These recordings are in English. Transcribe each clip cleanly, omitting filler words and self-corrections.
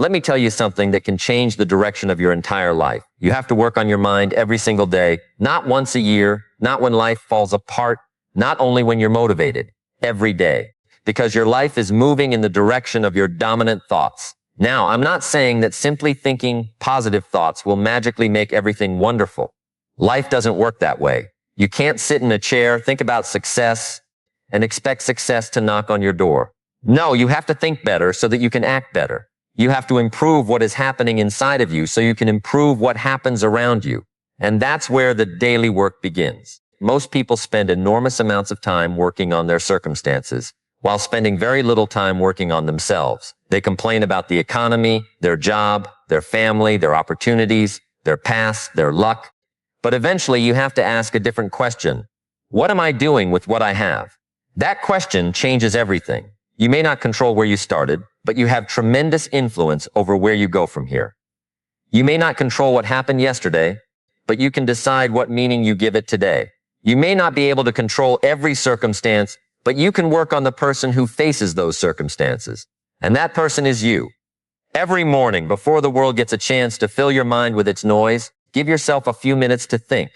Let me tell you something that can change the direction of your entire life. You have to work on your mind every single day, not once a year, not when life falls apart, not only when you're motivated, every day. Because your life is moving in the direction of your dominant thoughts. Now, I'm not saying that simply thinking positive thoughts will magically make everything wonderful. Life doesn't work that way. You can't sit in a chair, think about success, and expect success to knock on your door. No, you have to think better so that you can act better. You have to improve what is happening inside of you so you can improve what happens around you. And that's where the daily work begins. Most people spend enormous amounts of time working on their circumstances, while spending very little time working on themselves. They complain about the economy, their job, their family, their opportunities, their past, their luck. But eventually you have to ask a different question. What am I doing with what I have? That question changes everything. You may not control where you started, but you have tremendous influence over where you go from here. You may not control what happened yesterday, but you can decide what meaning you give it today. You may not be able to control every circumstance, but you can work on the person who faces those circumstances. And that person is you. Every morning, before the world gets a chance to fill your mind with its noise, give yourself a few minutes to think.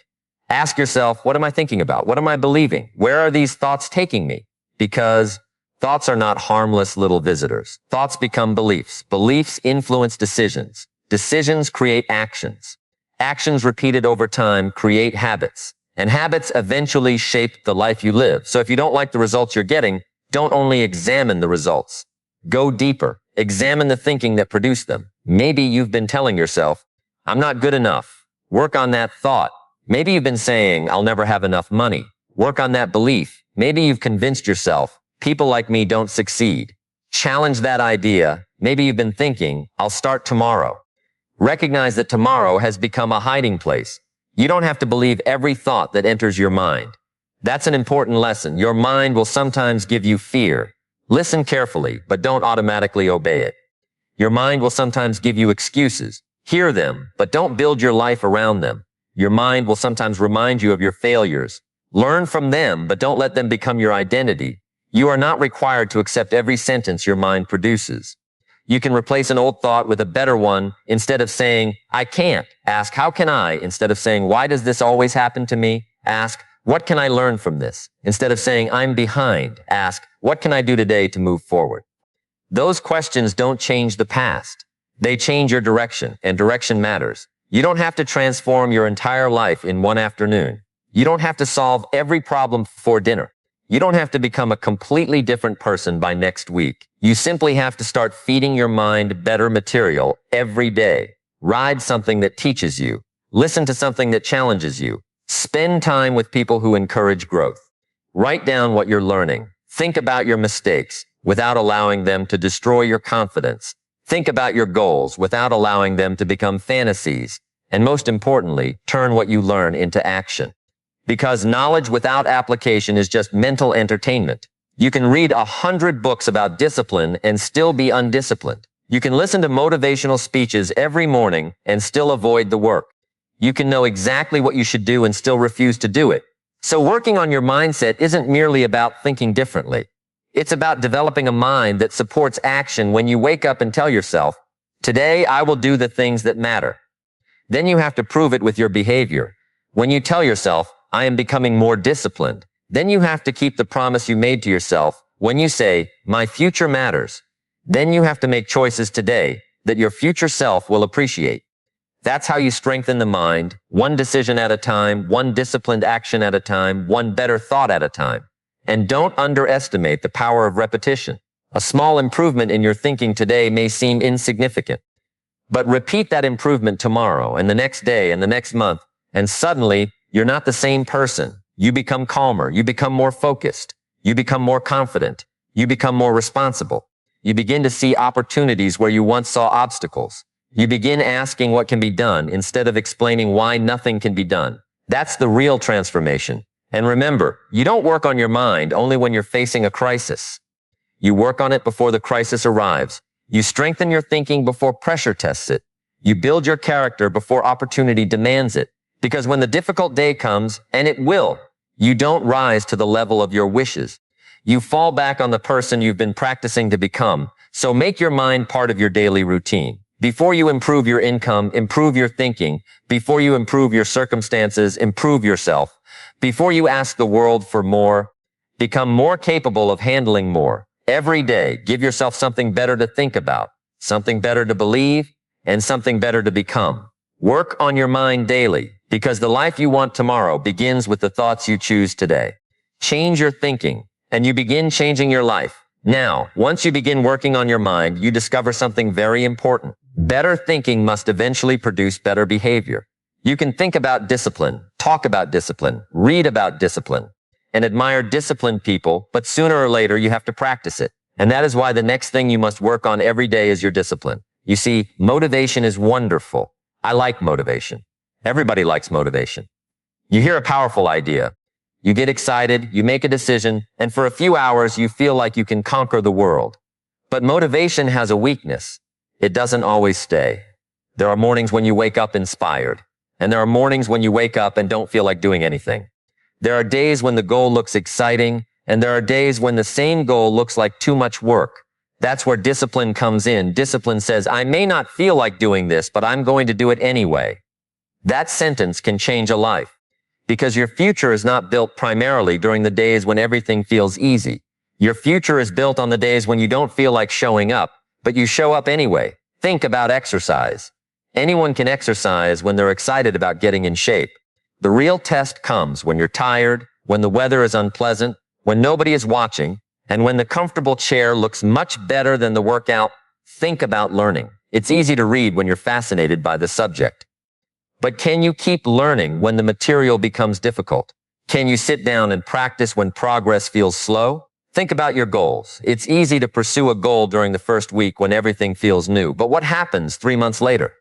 Ask yourself, what am I thinking about? What am I believing? Where are these thoughts taking me? Because thoughts are not harmless little visitors. Thoughts become beliefs. Beliefs influence decisions. Decisions create actions. Actions repeated over time create habits. And habits eventually shape the life you live. So if you don't like the results you're getting, don't only examine the results. Go deeper. Examine the thinking that produced them. Maybe you've been telling yourself, I'm not good enough. Work on that thought. Maybe you've been saying, I'll never have enough money. Work on that belief. Maybe you've convinced yourself, people like me don't succeed. Challenge that idea. Maybe you've been thinking, I'll start tomorrow. Recognize that tomorrow has become a hiding place. You don't have to believe every thought that enters your mind. That's an important lesson. Your mind will sometimes give you fear. Listen carefully, but don't automatically obey it. Your mind will sometimes give you excuses. Hear them, but don't build your life around them. Your mind will sometimes remind you of your failures. Learn from them, but don't let them become your identity. You are not required to accept every sentence your mind produces. You can replace an old thought with a better one. Instead of saying, I can't, ask, how can I? Instead of saying, why does this always happen to me? Ask, what can I learn from this? Instead of saying, I'm behind, ask, what can I do today to move forward? Those questions don't change the past. They change your direction, and direction matters. You don't have to transform your entire life in one afternoon. You don't have to solve every problem before dinner. You don't have to become a completely different person by next week. You simply have to start feeding your mind better material every day. Ride something that teaches you. Listen to something that challenges you. Spend time with people who encourage growth. Write down what you're learning. Think about your mistakes without allowing them to destroy your confidence. Think about your goals without allowing them to become fantasies. And most importantly, turn what you learn into action. Because knowledge without application is just mental entertainment. You can read 100 books about discipline and still be undisciplined. You can listen to motivational speeches every morning and still avoid the work. You can know exactly what you should do and still refuse to do it. So working on your mindset isn't merely about thinking differently. It's about developing a mind that supports action when you wake up and tell yourself, today I will do the things that matter. Then you have to prove it with your behavior. When you tell yourself, I am becoming more disciplined, then you have to keep the promise you made to yourself. When you say, my future matters, then you have to make choices today that your future self will appreciate. That's how you strengthen the mind, one decision at a time, one disciplined action at a time, one better thought at a time. And don't underestimate the power of repetition. A small improvement in your thinking today may seem insignificant, but repeat that improvement tomorrow and the next day and the next month, and suddenly you're not the same person. You become calmer. You become more focused. You become more confident. You become more responsible. You begin to see opportunities where you once saw obstacles. You begin asking what can be done instead of explaining why nothing can be done. That's the real transformation. And remember, you don't work on your mind only when you're facing a crisis. You work on it before the crisis arrives. You strengthen your thinking before pressure tests it. You build your character before opportunity demands it. Because when the difficult day comes, and it will, you don't rise to the level of your wishes. You fall back on the person you've been practicing to become, So make your mind part of your daily routine. Before you improve your income, improve your thinking. Before you improve your circumstances, improve yourself. Before you ask the world for more, become more capable of handling more. Every day, give yourself something better to think about, something better to believe, and something better to become. Work on your mind daily, because the life you want tomorrow begins with the thoughts you choose today. Change your thinking, and you begin changing your life. Now, once you begin working on your mind, you discover something very important. Better thinking must eventually produce better behavior. You can think about discipline, talk about discipline, read about discipline, and admire disciplined people, but sooner or later you have to practice it. And that is why the next thing you must work on every day is your discipline. You see, motivation is wonderful. I like motivation. Everybody likes motivation. You hear a powerful idea. You get excited, you make a decision, and for a few hours you feel like you can conquer the world. But motivation has a weakness. It doesn't always stay. There are mornings when you wake up inspired, and there are mornings when you wake up and don't feel like doing anything. There are days when the goal looks exciting, and there are days when the same goal looks like too much work. That's where discipline comes in. Discipline says, I may not feel like doing this, but I'm going to do it anyway. That sentence can change a life. Because your future is not built primarily during the days when everything feels easy. Your future is built on the days when you don't feel like showing up, but you show up anyway. Think about exercise. Anyone can exercise when they're excited about getting in shape. The real test comes when you're tired, when the weather is unpleasant, when nobody is watching, and when the comfortable chair looks much better than the workout. Think about learning. It's easy to read when you're fascinated by the subject. But can you keep learning when the material becomes difficult? Can you sit down and practice when progress feels slow? Think about your goals. It's easy to pursue a goal during the first week when everything feels new. But what happens 3 months later?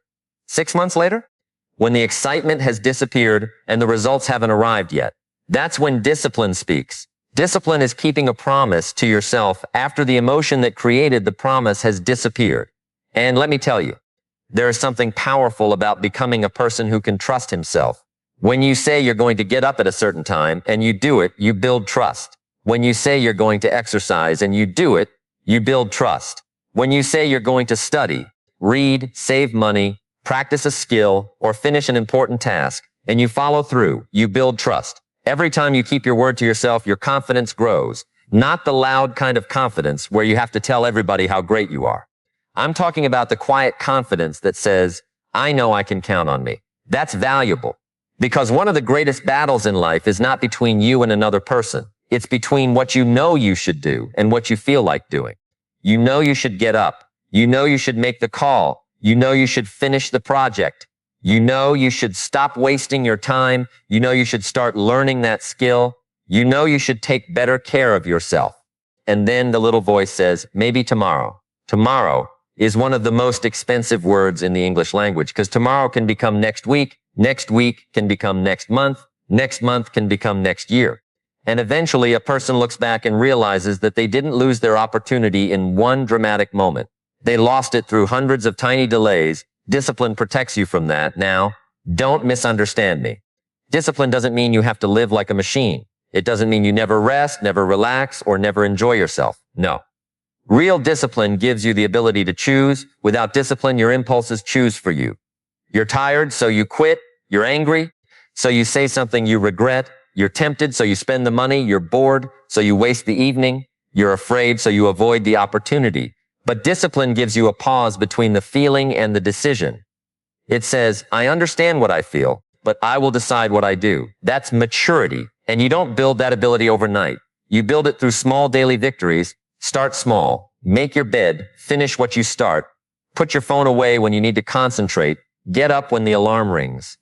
6 months later? When the excitement has disappeared and the results haven't arrived yet. That's when discipline speaks. Discipline is keeping a promise to yourself after the emotion that created the promise has disappeared. And let me tell you, there is something powerful about becoming a person who can trust himself. When you say you're going to get up at a certain time and you do it, you build trust. When you say you're going to exercise and you do it, you build trust. When you say you're going to study, read, save money, practice a skill, or finish an important task, and you follow through, you build trust. Every time you keep your word to yourself, your confidence grows. Not the loud kind of confidence where you have to tell everybody how great you are. I'm talking about the quiet confidence that says, I know I can count on me. That's valuable. Because one of the greatest battles in life is not between you and another person. It's between what you know you should do and what you feel like doing. You know you should get up. You know you should make the call. You know you should finish the project. You know you should stop wasting your time. You know you should start learning that skill. You know you should take better care of yourself. And then the little voice says, maybe tomorrow. Tomorrow is one of the most expensive words in the English language because tomorrow can become next week can become next month can become next year. And eventually a person looks back and realizes that they didn't lose their opportunity in one dramatic moment. They lost it through hundreds of tiny delays. Discipline protects you from that. Now, don't misunderstand me. Discipline doesn't mean you have to live like a machine. It doesn't mean you never rest, never relax, or never enjoy yourself. No. Real discipline gives you the ability to choose. Without discipline, your impulses choose for you. You're tired, so you quit. You're angry, so you say something you regret. You're tempted, so you spend the money. You're bored, so you waste the evening. You're afraid, so you avoid the opportunity. But discipline gives you a pause between the feeling and the decision. It says, I understand what I feel, but I will decide what I do. That's maturity. And you don't build that ability overnight. You build it through small daily victories. Start small. Make your bed. Finish what you start. Put your phone away when you need to concentrate. Get up when the alarm rings.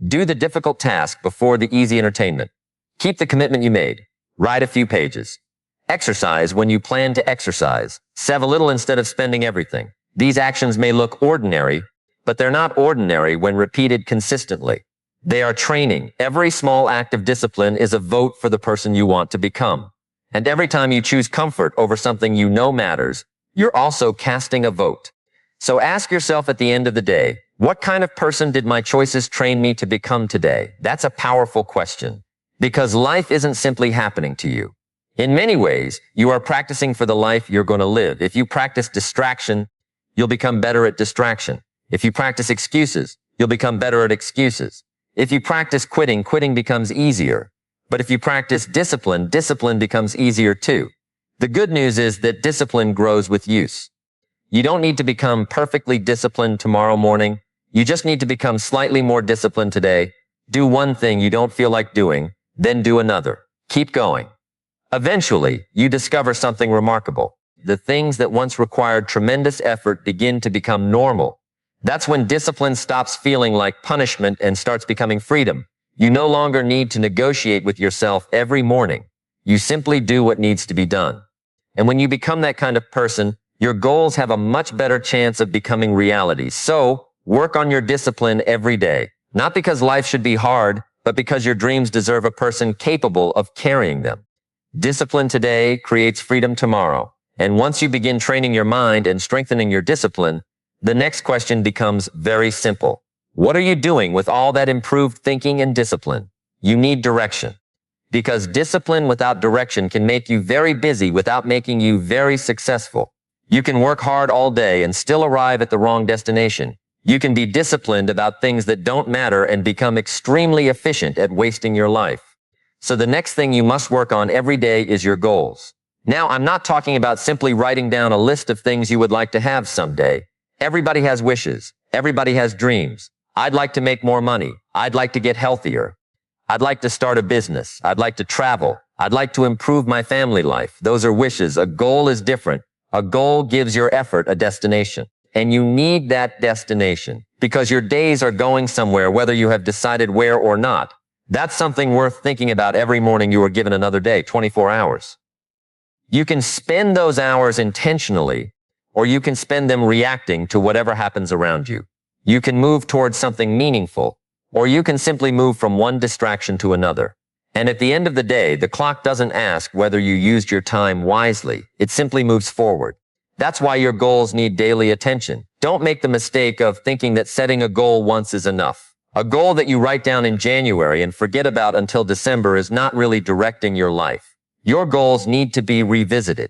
Do the difficult task before the easy entertainment. Keep the commitment you made. Write a few pages. Exercise when you plan to exercise. Save a little instead of spending everything. These actions may look ordinary, but they're not ordinary when repeated consistently. They are training. Every small act of discipline is a vote for the person you want to become. And every time you choose comfort over something you know matters, you're also casting a vote. So ask yourself at the end of the day, what kind of person did my choices train me to become today? That's a powerful question. Because life isn't simply happening to you. In many ways, you are practicing for the life you're going to live. If you practice distraction, you'll become better at distraction. If you practice excuses, you'll become better at excuses. If you practice quitting, quitting becomes easier. But if you practice discipline, discipline becomes easier too. The good news is that discipline grows with use. You don't need to become perfectly disciplined tomorrow morning. You just need to become slightly more disciplined today. Do one thing you don't feel like doing, then do another. Keep going. Eventually, you discover something remarkable. The things that once required tremendous effort begin to become normal. That's when discipline stops feeling like punishment and starts becoming freedom. You no longer need to negotiate with yourself every morning. You simply do what needs to be done. And when you become that kind of person, your goals have a much better chance of becoming reality. So, work on your discipline every day. Not because life should be hard, but because your dreams deserve a person capable of carrying them. Discipline today creates freedom tomorrow. And once you begin training your mind and strengthening your discipline, the next question becomes very simple. What are you doing with all that improved thinking and discipline? You need direction. Because discipline without direction can make you very busy without making you very successful. You can work hard all day and still arrive at the wrong destination. You can be disciplined about things that don't matter and become extremely efficient at wasting your life. So the next thing you must work on every day is your goals. Now, I'm not talking about simply writing down a list of things you would like to have someday. Everybody has wishes. Everybody has dreams. I'd like to make more money. I'd like to get healthier. I'd like to start a business. I'd like to travel. I'd like to improve my family life. Those are wishes. A goal is different. A goal gives your effort a destination. And you need that destination because your days are going somewhere whether you have decided where or not. That's something worth thinking about every morning you are given another day, 24 hours. You can spend those hours intentionally, or you can spend them reacting to whatever happens around you. You can move towards something meaningful, or you can simply move from one distraction to another. And at the end of the day, the clock doesn't ask whether you used your time wisely. It simply moves forward. That's why your goals need daily attention. Don't make the mistake of thinking that setting a goal once is enough. A goal that you write down in January and forget about until December is not really directing your life. Your goals need to be revisited.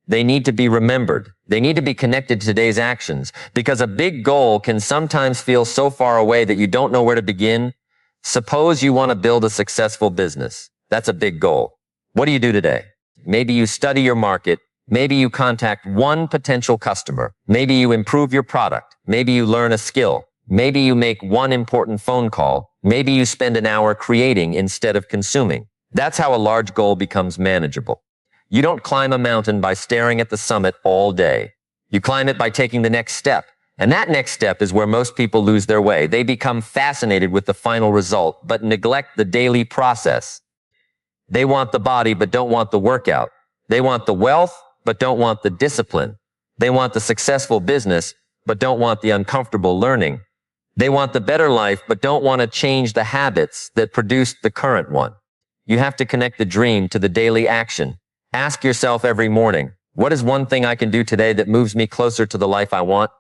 They need to be remembered. They need to be connected to today's actions because a big goal can sometimes feel so far away that you don't know where to begin. Suppose you want to build a successful business. That's a big goal. What do you do today? Maybe you study your market. Maybe you contact one potential customer. Maybe you improve your product. Maybe you learn a skill. Maybe you make one important phone call. Maybe you spend an hour creating instead of consuming. That's how a large goal becomes manageable. You don't climb a mountain by staring at the summit all day. You climb it by taking the next step. And that next step is where most people lose their way. They become fascinated with the final result, but neglect the daily process. They want the body, but don't want the workout. They want the wealth, but don't want the discipline. They want the successful business, but don't want the uncomfortable learning. They want the better life, but don't want to change the habits that produced the current one. You have to connect the dream to the daily action. Ask yourself every morning, what is one thing I can do today that moves me closer to the life I want?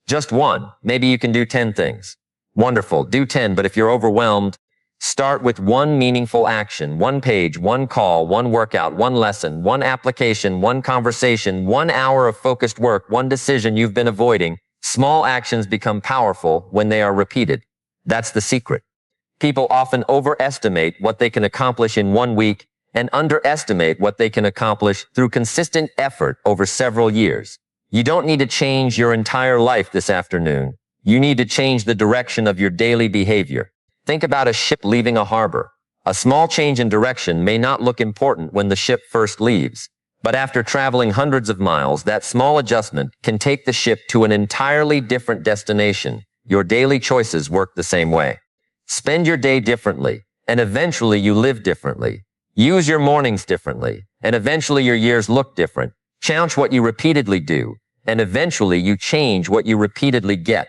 Just one. Maybe you can do 10 things. Wonderful. Do 10, but if you're overwhelmed, start with one meaningful action, one page, one call, one workout, one lesson, one application, one conversation, 1 hour of focused work, one decision you've been avoiding. Small actions become powerful when they are repeated. That's the secret. People often overestimate what they can accomplish in 1 week and underestimate what they can accomplish through consistent effort over several years. You don't need to change your entire life this afternoon. You need to change the direction of your daily behavior. Think about a ship leaving a harbor. A small change in direction may not look important when the ship first leaves. But after traveling hundreds of miles, that small adjustment can take the ship to an entirely different destination. Your daily choices work the same way. Spend your day differently, and eventually you live differently. Use your mornings differently, and eventually your years look different. Challenge what you repeatedly do, and eventually you change what you repeatedly get.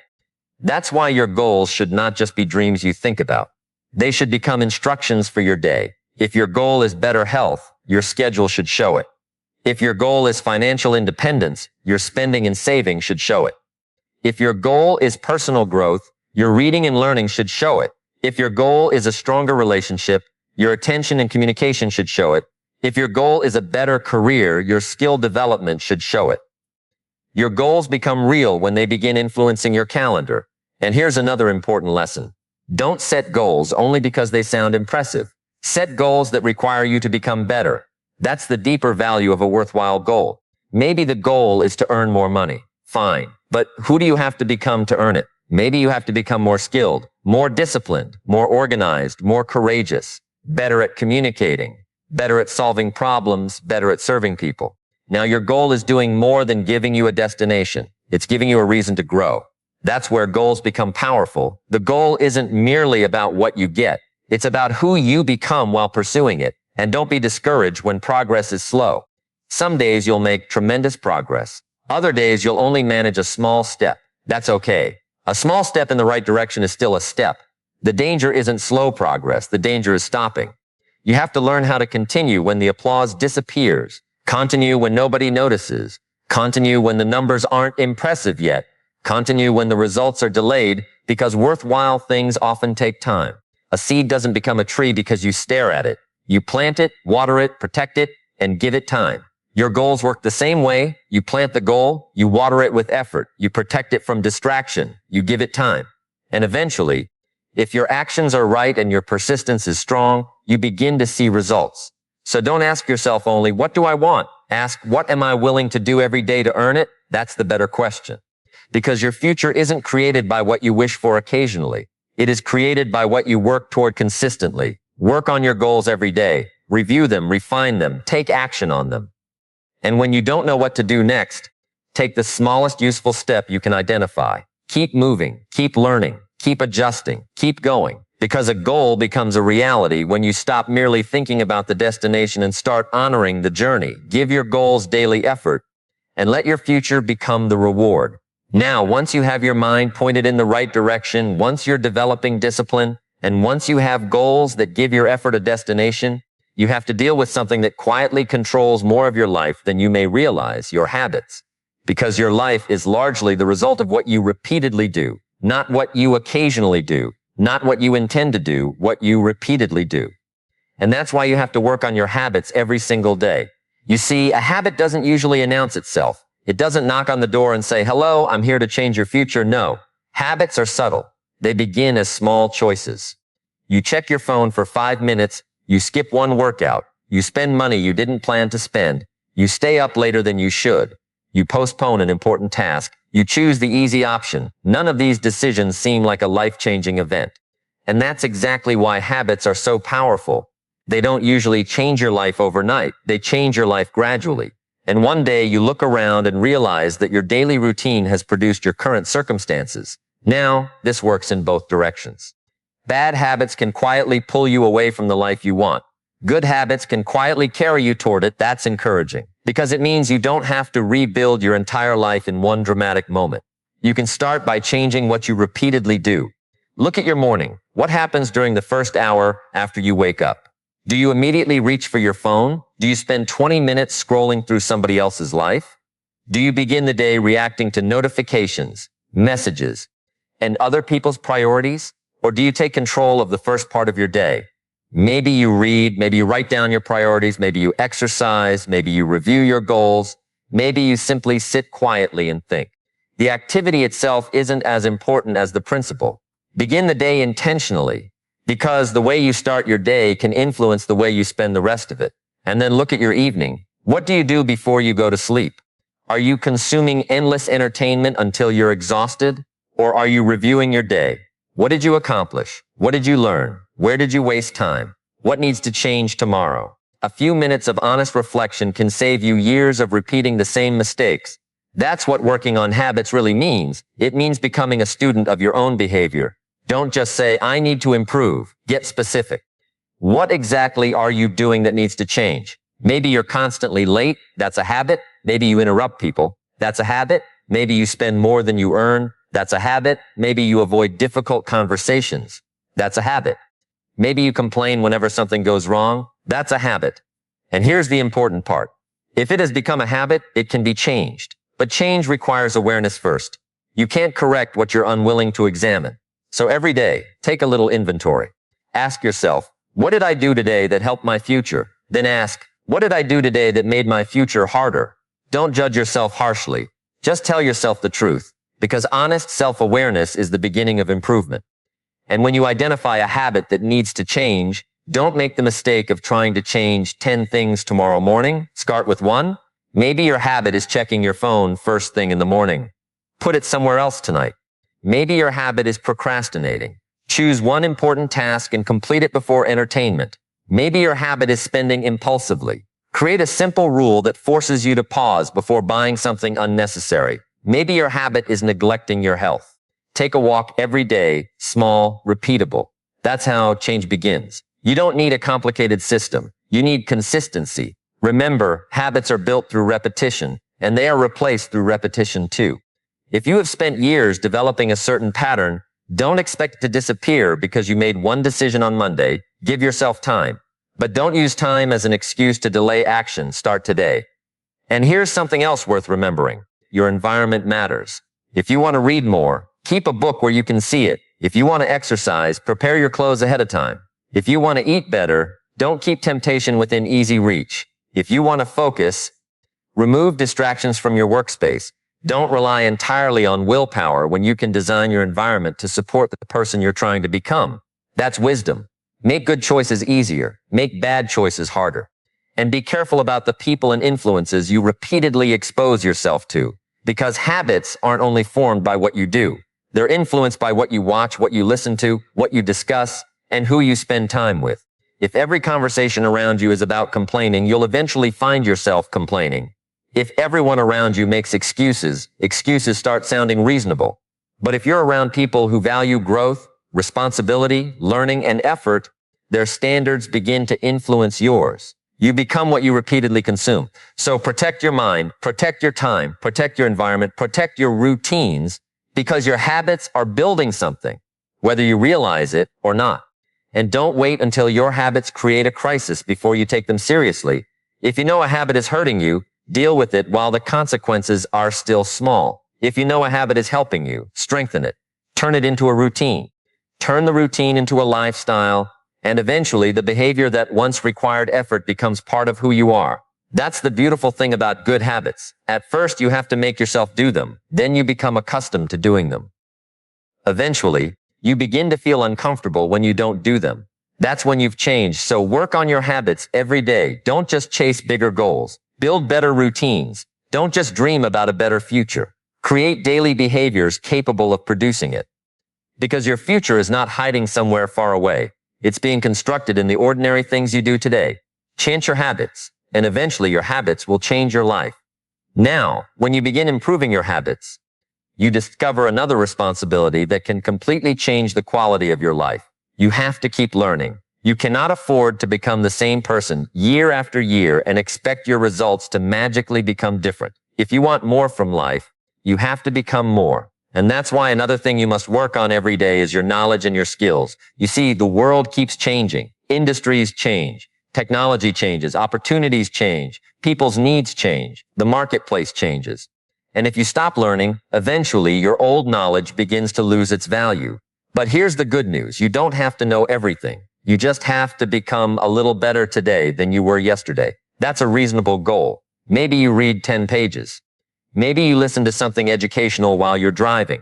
That's why your goals should not just be dreams you think about. They should become instructions for your day. If your goal is better health, your schedule should show it. If your goal is financial independence, your spending and saving should show it. If your goal is personal growth, your reading and learning should show it. If your goal is a stronger relationship, your attention and communication should show it. If your goal is a better career, your skill development should show it. Your goals become real when they begin influencing your calendar. And here's another important lesson. Don't set goals only because they sound impressive. Set goals that require you to become better. That's the deeper value of a worthwhile goal. Maybe the goal is to earn more money. Fine. But who do you have to become to earn it? Maybe you have to become more skilled, more disciplined, more organized, more courageous, better at communicating, better at solving problems, better at serving people. Now your goal is doing more than giving you a destination. It's giving you a reason to grow. That's where goals become powerful. The goal isn't merely about what you get. It's about who you become while pursuing it. And don't be discouraged when progress is slow. Some days you'll make tremendous progress. Other days you'll only manage a small step. That's okay. A small step in the right direction is still a step. The danger isn't slow progress. The danger is stopping. You have to learn how to continue when the applause disappears. Continue when nobody notices. Continue when the numbers aren't impressive yet. Continue when the results are delayed, because worthwhile things often take time. A seed doesn't become a tree because you stare at it. You plant it, water it, protect it, and give it time. Your goals work the same way. You plant the goal, you water it with effort, you protect it from distraction, you give it time. And eventually, if your actions are right and your persistence is strong, you begin to see results. So don't ask yourself only, what do I want? Ask, what am I willing to do every day to earn it? That's the better question. Because your future isn't created by what you wish for occasionally. It is created by what you work toward consistently. Work on your goals every day. Review them, refine them, take action on them. And when you don't know what to do next, take the smallest useful step you can identify. Keep moving, keep learning, keep adjusting, keep going. Because a goal becomes a reality when you stop merely thinking about the destination and start honoring the journey. Give your goals daily effort and let your future become the reward. Now, once you have your mind pointed in the right direction, once you're developing discipline, and once you have goals that give your effort a destination, you have to deal with something that quietly controls more of your life than you may realize, your habits. Because your life is largely the result of what you repeatedly do, not what you occasionally do, not what you intend to do, what you repeatedly do. And that's why you have to work on your habits every single day. You see, a habit doesn't usually announce itself. It doesn't knock on the door and say, hello, I'm here to change your future. No, habits are subtle. They begin as small choices. You check your phone for 5 minutes. You skip one workout. You spend money you didn't plan to spend. You stay up later than you should. You postpone an important task. You choose the easy option. None of these decisions seem like a life-changing event. And that's exactly why habits are so powerful. They don't usually change your life overnight. They change your life gradually. And one day you look around and realize that your daily routine has produced your current circumstances. Now, this works in both directions. Bad habits can quietly pull you away from the life you want. Good habits can quietly carry you toward it. That's encouraging, because it means you don't have to rebuild your entire life in one dramatic moment. You can start by changing what you repeatedly do. Look at your morning. What happens during the first hour after you wake up? Do you immediately reach for your phone? Do you spend 20 minutes scrolling through somebody else's life? Do you begin the day reacting to notifications, messages, and other people's priorities? Or do you take control of the first part of your day? Maybe you read, maybe you write down your priorities, maybe you exercise, maybe you review your goals, maybe you simply sit quietly and think. The activity itself isn't as important as the principle. Begin the day intentionally, because the way you start your day can influence the way you spend the rest of it. And then look at your evening. What do you do before you go to sleep? Are you consuming endless entertainment until you're exhausted? Or are you reviewing your day? What did you accomplish? What did you learn? Where did you waste time? What needs to change tomorrow? A few minutes of honest reflection can save you years of repeating the same mistakes. That's what working on habits really means. It means becoming a student of your own behavior. Don't just say, I need to improve. Get specific. What exactly are you doing that needs to change? Maybe you're constantly late. That's a habit. Maybe you interrupt people. That's a habit. Maybe you spend more than you earn. That's a habit. Maybe you avoid difficult conversations. That's a habit. Maybe you complain whenever something goes wrong. That's a habit. And here's the important part. If it has become a habit, it can be changed. But change requires awareness first. You can't correct what you're unwilling to examine. So every day, take a little inventory. Ask yourself, what did I do today that helped my future? Then ask, What did I do today that made my future harder? Don't judge yourself harshly. Just tell yourself the truth, because honest self-awareness is the beginning of improvement. And when you identify a habit that needs to change, don't make the mistake of trying to change 10 things tomorrow morning. Start with one. Maybe your habit is checking your phone first thing in the morning. Put it somewhere else tonight. Maybe your habit is procrastinating. Choose one important task and complete it before entertainment. Maybe your habit is spending impulsively. Create a simple rule that forces you to pause before buying something unnecessary. Maybe your habit is neglecting your health. Take a walk every day, small, repeatable. That's how change begins. You don't need a complicated system. You need consistency. Remember, habits are built through repetition, and they are replaced through repetition too. If you have spent years developing a certain pattern, don't expect it to disappear because you made one decision on Monday. Give yourself time. But don't use time as an excuse to delay action. Start today. And here's something else worth remembering. Your environment matters. If you want to read more, keep a book where you can see it. If you want to exercise, prepare your clothes ahead of time. If you want to eat better, don't keep temptation within easy reach. If you want to focus, remove distractions from your workspace. Don't rely entirely on willpower when you can design your environment to support the person you're trying to become. That's wisdom. Make good choices easier. Make bad choices harder. And be careful about the people and influences you repeatedly expose yourself to, because habits aren't only formed by what you do. They're influenced by what you watch, what you listen to, what you discuss, and who you spend time with. If every conversation around you is about complaining, you'll eventually find yourself complaining. If everyone around you makes excuses, excuses start sounding reasonable. But if you're around people who value growth, responsibility, learning, and effort, their standards begin to influence yours. You become what you repeatedly consume. So protect your mind, protect your time, protect your environment, protect your routines, because your habits are building something, whether you realize it or not. And don't wait until your habits create a crisis before you take them seriously. If you know a habit is hurting you, deal with it while the consequences are still small. If you know a habit is helping you, strengthen it. Turn it into a routine. Turn the routine into a lifestyle, and eventually the behavior that once required effort becomes part of who you are. That's the beautiful thing about good habits. At first, you have to make yourself do them. Then you become accustomed to doing them. Eventually, you begin to feel uncomfortable when you don't do them. That's when you've changed. So work on your habits every day. Don't just chase bigger goals. Build better routines. Don't just dream about a better future. Create daily behaviors capable of producing it. Because your future is not hiding somewhere far away. It's being constructed in the ordinary things you do today. Change your habits, and eventually your habits will change your life. Now, when you begin improving your habits, you discover another responsibility that can completely change the quality of your life. You have to keep learning. You cannot afford to become the same person year after year and expect your results to magically become different. If you want more from life, you have to become more. And that's why another thing you must work on every day is your knowledge and your skills. You see, the world keeps changing. Industries change. Technology changes. Opportunities change. People's needs change. The marketplace changes. And if you stop learning, eventually your old knowledge begins to lose its value. But here's the good news. You don't have to know everything. You just have to become a little better today than you were yesterday. That's a reasonable goal. Maybe you read 10 pages. Maybe you listen to something educational while you're driving.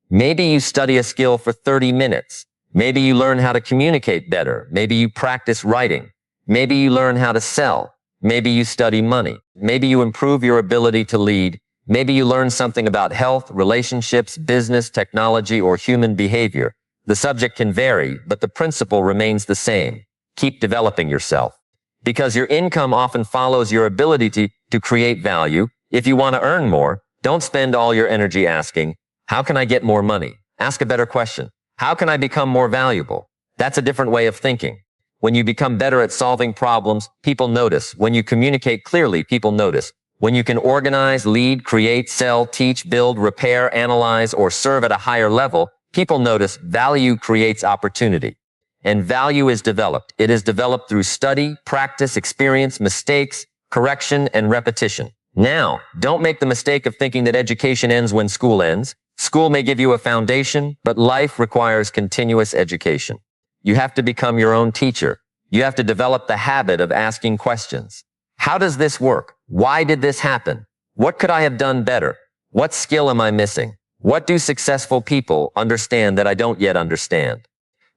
Maybe you study a skill for 30 minutes. Maybe you learn how to communicate better. Maybe you practice writing. Maybe you learn how to sell. Maybe you study money. Maybe you improve your ability to lead. Maybe you learn something about health, relationships, business, technology, or human behavior. The subject can vary, but the principle remains the same. Keep developing yourself. Because your income often follows your ability to create value. If you want to earn more, don't spend all your energy asking, how can I get more money? Ask a better question. How can I become more valuable? That's a different way of thinking. When you become better at solving problems, people notice. When you communicate clearly, people notice. When you can organize, lead, create, sell, teach, build, repair, analyze, or serve at a higher level, people notice. Value creates opportunity. And value is developed. It is developed through study, practice, experience, mistakes, correction, and repetition. Now, don't make the mistake of thinking that education ends when school ends. School may give you a foundation, but life requires continuous education. You have to become your own teacher. You have to develop the habit of asking questions. How does this work? Why did this happen? What could I have done better? What skill am I missing? What do successful people understand that I don't yet understand?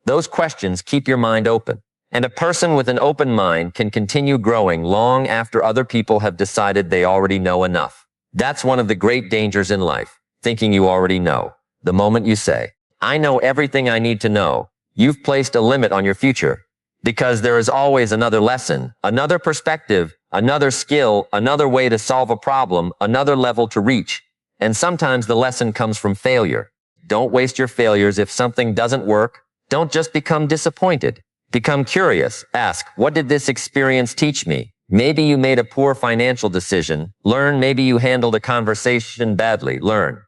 Those questions keep your mind open. And a person with an open mind can continue growing long after other people have decided they already know enough. That's one of the great dangers in life, thinking you already know. The moment you say, I know everything I need to know, you've placed a limit on your future. Because there is always another lesson, another perspective, another skill, another way to solve a problem, another level to reach. And sometimes the lesson comes from failure. Don't waste your failures. If something doesn't work, don't just become disappointed. Become curious. Ask, what did this experience teach me? Maybe you made a poor financial decision. Learn. Maybe you handled a conversation badly. Learn.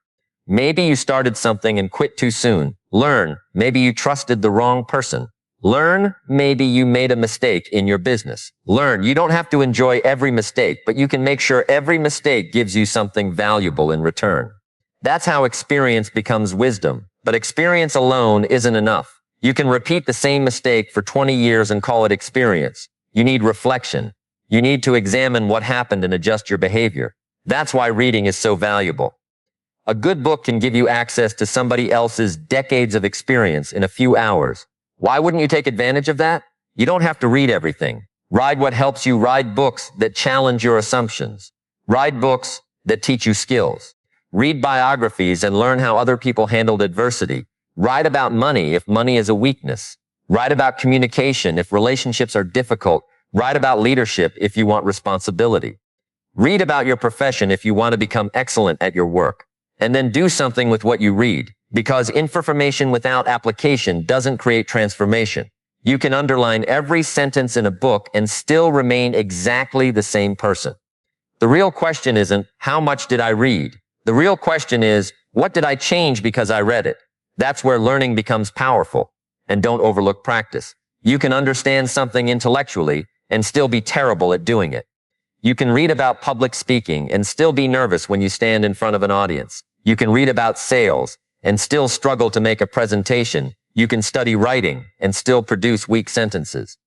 Maybe you started something and quit too soon. Learn. Maybe you trusted the wrong person. Learn. Maybe you made a mistake in your business. Learn. You don't have to enjoy every mistake, but you can make sure every mistake gives you something valuable in return. That's how experience becomes wisdom. But experience alone isn't enough. You can repeat the same mistake for 20 years and call it experience. You need reflection. You need to examine what happened and adjust your behavior. That's why reading is so valuable. A good book can give you access to somebody else's decades of experience in a few hours. Why wouldn't you take advantage of that? You don't have to read everything. Read what helps you. Read books that challenge your assumptions. Read books that teach you skills. Read biographies and learn how other people handled adversity. Write about money if money is a weakness. Write about communication if relationships are difficult. Write about leadership if you want responsibility. Read about your profession if you want to become excellent at your work. And then do something with what you read, because information without application doesn't create transformation. You can underline every sentence in a book and still remain exactly the same person. The real question isn't, how much did I read? The real question is, what did I change because I read it? That's where learning becomes powerful. And don't overlook practice. You can understand something intellectually and still be terrible at doing it. You can read about public speaking and still be nervous when you stand in front of an audience. You can read about sales and still struggle to make a presentation. You can study writing and still produce weak sentences.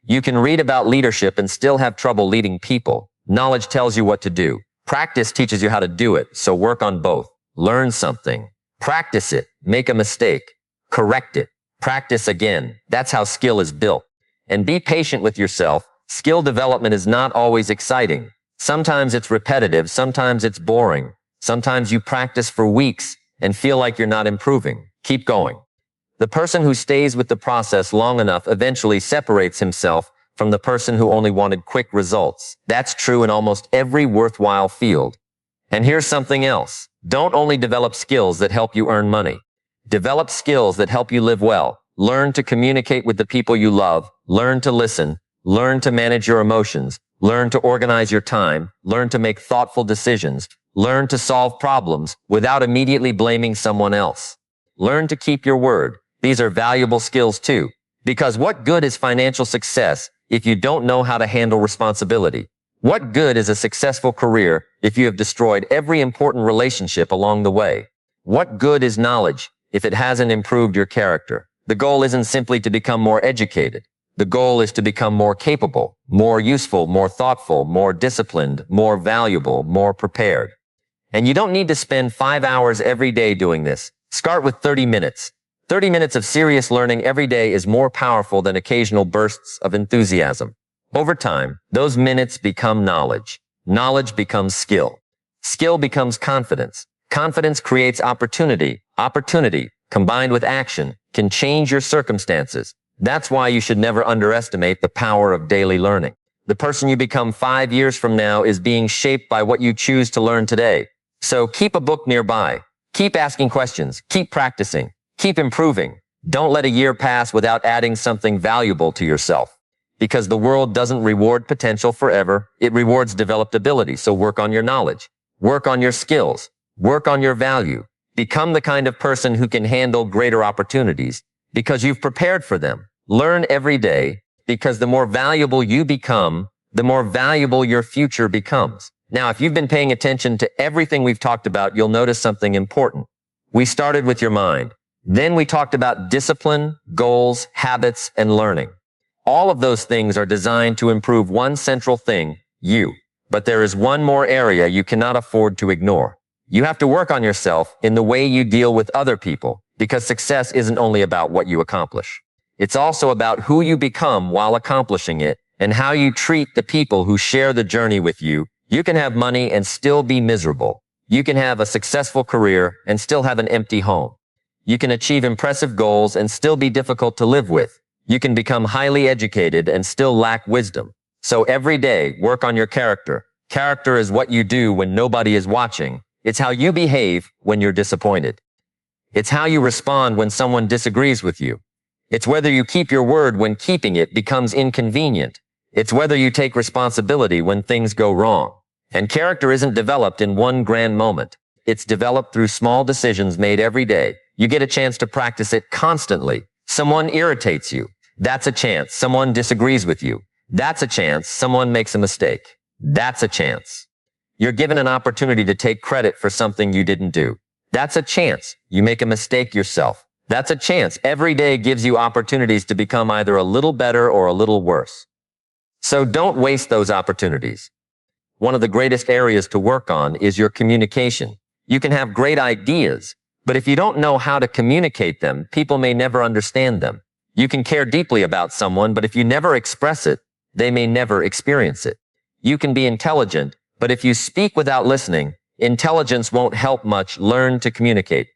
You can read about leadership and still have trouble leading people. Knowledge tells you what to do. Practice teaches you how to do it, so work on both. Learn something. Practice it. Make a mistake. Correct it. Practice again. That's how skill is built. And be patient with yourself. Skill development is not always exciting. Sometimes it's repetitive. Sometimes it's boring. Sometimes you practice for weeks and feel like you're not improving. Keep going. The person who stays with the process long enough eventually separates himself from the person who only wanted quick results. That's true in almost every worthwhile field. And here's something else. Don't only develop skills that help you earn money. Develop skills that help you live well. Learn to communicate with the people you love. Learn to listen. Learn to manage your emotions. Learn to organize your time. Learn to make thoughtful decisions. Learn to solve problems without immediately blaming someone else. Learn to keep your word. These are valuable skills too. Because what good is financial success if you don't know how to handle responsibility? What good is a successful career if you have destroyed every important relationship along the way? What good is knowledge if it hasn't improved your character? The goal isn't simply to become more educated. The goal is to become more capable, more useful, more thoughtful, more disciplined, more valuable, more prepared. And you don't need to spend 5 hours every day doing this. Start with 30 minutes. 30 minutes of serious learning every day is more powerful than occasional bursts of enthusiasm. Over time, those minutes become knowledge. Knowledge becomes skill. Skill becomes confidence. Confidence creates opportunity. Opportunity, combined with action, can change your circumstances. That's why you should never underestimate the power of daily learning. The person you become 5 years from now is being shaped by what you choose to learn today. So keep a book nearby. Keep asking questions. Keep practicing. Keep improving. Don't let a year pass without adding something valuable to yourself. Because the world doesn't reward potential forever. It rewards developed ability. So work on your knowledge. Work on your skills. Work on your value. Become the kind of person who can handle greater opportunities because you've prepared for them. Learn every day because the more valuable you become, the more valuable your future becomes. Now, if you've been paying attention to everything we've talked about, you'll notice something important. We started with your mind. Then we talked about discipline, goals, habits, and learning. All of those things are designed to improve one central thing, You. But there is one more area you cannot afford to ignore. You have to work on yourself in the way you deal with other people, because success isn't only about what you accomplish. It's also about who you become while accomplishing it and how you treat the people who share the journey with you. You can have money and still be miserable. You can have a successful career and still have an empty home. You can achieve impressive goals and still be difficult to live with. You can become highly educated and still lack wisdom. So every day, work on your character. Character is what you do when nobody is watching. It's how you behave when you're disappointed. It's how you respond when someone disagrees with you. It's whether you keep your word when keeping it becomes inconvenient. It's whether you take responsibility when things go wrong. And character isn't developed in one grand moment. It's developed through small decisions made every day. You get a chance to practice it constantly. Someone irritates you. That's a chance. Someone disagrees with you. That's a chance. Someone makes a mistake. That's a chance. You're given an opportunity to take credit for something you didn't do. That's a chance. You make a mistake yourself. That's a chance. Every day gives you opportunities to become either a little better or a little worse. So don't waste those opportunities. One of the greatest areas to work on is your communication. You can have great ideas, but if you don't know how to communicate them, people may never understand them. You can care deeply about someone, but if you never express it, they may never experience it. You can be intelligent, but if you speak without listening, intelligence won't help much. Learn to communicate.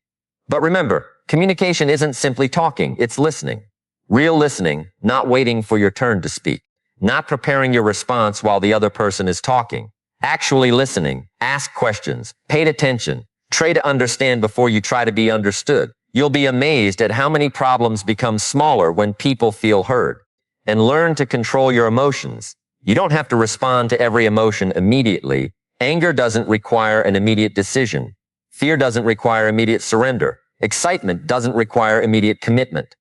But remember, communication isn't simply talking, it's listening. Real listening, not waiting for your turn to speak. Not preparing your response while the other person is talking. Actually listening. Ask questions. Pay attention. Try to understand before you try to be understood. You'll be amazed at how many problems become smaller when people feel heard. And learn to control your emotions. You don't have to respond to every emotion immediately. Anger doesn't require an immediate decision. Fear doesn't require immediate surrender. Excitement doesn't require immediate commitment.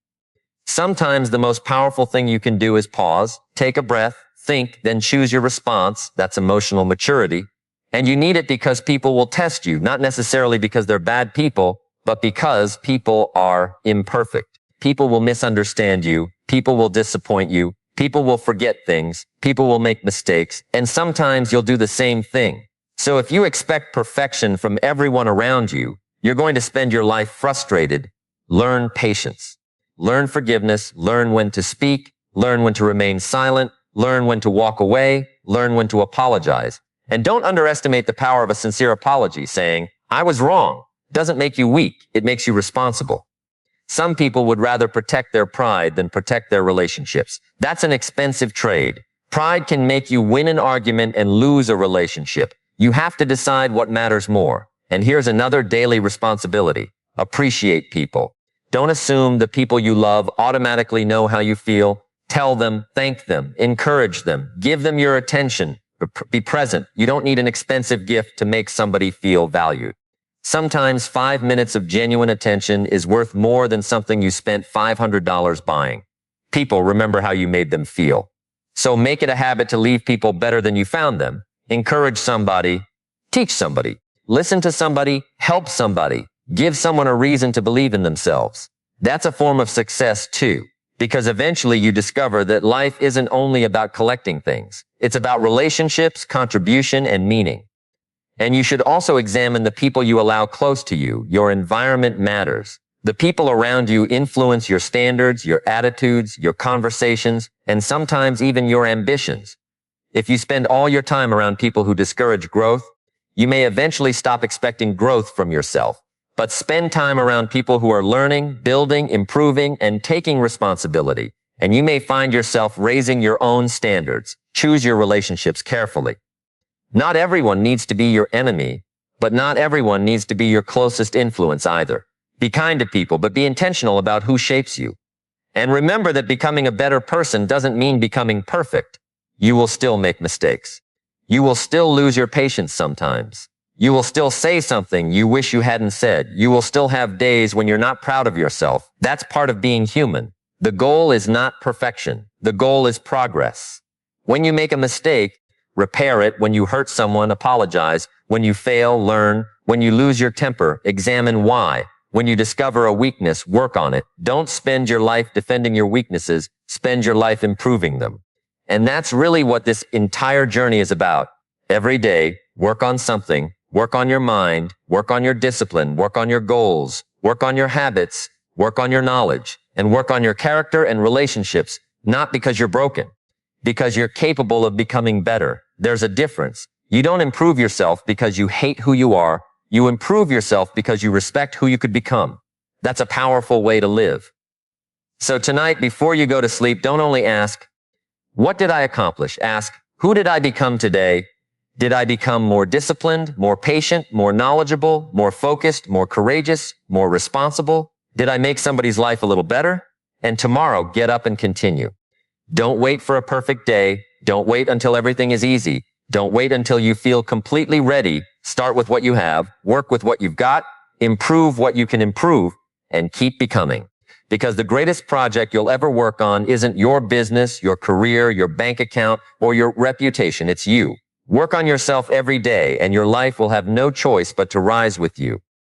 Sometimes the most powerful thing you can do is pause, take a breath, think, then choose your response. That's emotional maturity. And you need it because people will test you, not necessarily because they're bad people, but because people are imperfect. People will misunderstand you. People will disappoint you. People will forget things. People will make mistakes. And sometimes you'll do the same thing. So if you expect perfection from everyone around you, you're going to spend your life frustrated. Learn patience. Learn forgiveness. Learn when to speak. Learn when to remain silent. Learn when to walk away. Learn when to apologize. And don't underestimate the power of a sincere apology. Saying, "I was wrong," doesn't make you weak. It makes you responsible. Some people would rather protect their pride than protect their relationships. That's an expensive trade. Pride can make you win an argument and lose a relationship. You have to decide what matters more. And here's another daily responsibility. Appreciate people. Don't assume the people you love automatically know how you feel. Tell them, thank them, encourage them, give them your attention. Be present. You don't need an expensive gift to make somebody feel valued. Sometimes 5 minutes of genuine attention is worth more than something you spent $500 buying. People remember how you made them feel. So make it a habit to leave people better than you found them. Encourage somebody. Teach somebody. Listen to somebody. Help somebody. Give someone a reason to believe in themselves. That's a form of success too, because eventually you discover that life isn't only about collecting things. It's about relationships, contribution, and meaning. And you should also examine the people you allow close to you. Your environment matters. The people around you influence your standards, your attitudes, your conversations, and sometimes even your ambitions. If you spend all your time around people who discourage growth, you may eventually stop expecting growth from yourself. But spend time around people who are learning, building, improving, and taking responsibility. And you may find yourself raising your own standards. Choose your relationships carefully. Not everyone needs to be your enemy, but not everyone needs to be your closest influence either. Be kind to people, but be intentional about who shapes you. And remember that becoming a better person doesn't mean becoming perfect. You will still make mistakes. You will still lose your patience sometimes. You will still say something you wish you hadn't said. You will still have days when you're not proud of yourself. That's part of being human. The goal is not perfection. The goal is progress. When you make a mistake, repair it. When you hurt someone, apologize. When you fail, learn. When you lose your temper, examine why. When you discover a weakness, work on it. Don't spend your life defending your weaknesses. Spend your life improving them. And that's really what this entire journey is about. Every day, work on something, work on your mind, work on your discipline, work on your goals, work on your habits, work on your knowledge, and work on your character and relationships, not because you're broken, because you're capable of becoming better. There's a difference. You don't improve yourself because you hate who you are. You improve yourself because you respect who you could become. That's a powerful way to live. So tonight, before you go to sleep, don't only ask, what did I accomplish? Ask, who did I become today? Did I become more disciplined, more patient, more knowledgeable, more focused, more courageous, more responsible? Did I make somebody's life a little better? And tomorrow, get up and continue. Don't wait for a perfect day. Don't wait until everything is easy. Don't wait until you feel completely ready. Start with what you have, work with what you've got, improve what you can improve, and keep becoming. Because the greatest project you'll ever work on isn't your business, your career, your bank account, or your reputation. It's you. Work on yourself every day, and your life will have no choice but to rise with you.